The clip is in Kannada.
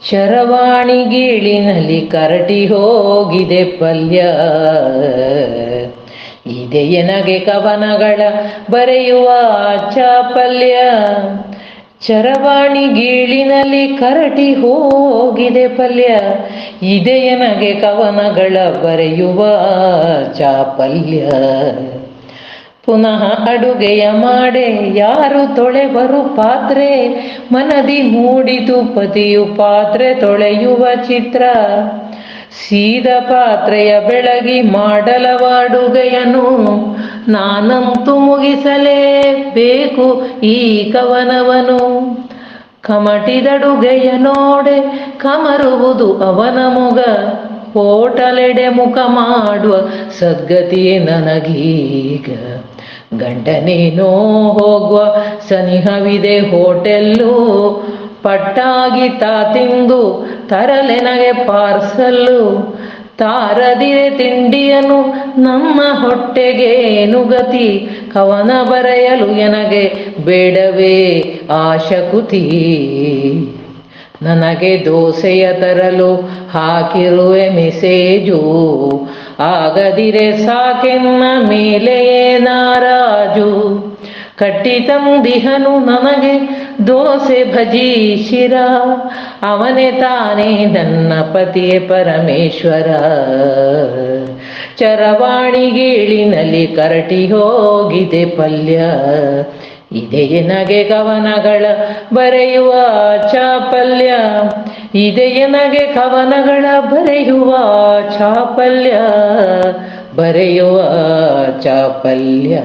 ಶರವಾಣಿ ಗೀಳಿನಲ್ಲಿ ಕರಟಿ ಹೋಗಿದೆ ಪಲ್ಯ. ಇದೆಯನಗೆ ಕವನಗಳ ಬರೆಯುವ ಚಾಪಲ್ಯ. ಚರವಾಣಿ ಗೀಳಿನಲ್ಲಿ ಕರಟಿ ಹೋಗಿದೆ ಪಲ್ಯ. ಇದೆಯನಗೆ ಕವನಗಳ ಬರೆಯುವ ಚಾಪಲ್ಯ. ಪುನಃ ಅಡುಗೆಯ ಮಾಡೆ ಯಾರು ತೊಳೆವರು ಪಾತ್ರೆ. ಮನದಿ ಮೂಡಿತು ಪತಿಯು ಪಾತ್ರೆ ತೊಳೆಯುವ ಚಿತ್ರ. ಸೀದ ಪಾತ್ರೆಯ ಬೆಳಗಿ ಮಾಡಲವಾಡುಗೆಯನು. ನಾನಂತೂ ಮುಗಿಸಲೇಬೇಕು ಈ ಕವನವನು. ಕಮಟಿದಡುಗೆಯ ನೋಡೆ ಕಮರುವುದು ಅವನ ಮೊಗ. ಹೋಟಲೆಡೆ ಮುಖ ಮಾಡುವ ಸದ್ಗತಿಯೇ ನನಗೀಗ. ಗಂಡನೇನೋ ಹೋಗುವ ಸನಿಹವಿದೆ ಹೋಟೆಲ್ಲು. ಪಟ್ಟಾಗಿ ತಾ ತಿಂದು ತರಲೆನಗೆ ಪಾರ್ಸಲ್ಲು. ತಾರದಿರೆ ತಿಂಡಿಯನು ನಮ್ಮ ಹೊಟ್ಟೆಗೇನು ಗತಿ. ಕವನ ಬರೆಯಲು ಎನಗೆ ಬೇಡವೇ ಆಶಕುತಿ. ನನಗೆ ದೋಸೆಯ ತರಲು ಹಾಕಿರುವೆ ಮೆಸೇಜು. ಆಗದಿರೆ ಸಾಕೆನ್ನ ಮೇಲೆಯೇ ನಾರಾಜು. ಕಟ್ಟಿ ತಂದಿಹನು ನನಗೆ ದೋಸೆ ಭಜಿ ಶಿರ. ಅವನೇ ತಾನೇ ನನ್ನ ಪತಿಯೇ ಪರಮೇಶ್ವರ. ಚರವಾಣಿ ಗೀಳಿನಲ್ಲಿ ಕರಟಿ ಹೋಗಿದೆ ಪಲ್ಯ. ಇದೆಯನಗೆ ಕವನಗಳ ಬರೆಯುವ ಚಾಪಲ್ಯ. ಇದೆಯನಗೆ ಕವನಗಳ ಬರೆಯುವ ಚಾಪಲ್ಯ. ಬರೆಯುವ ಚಾಪಲ್ಯ.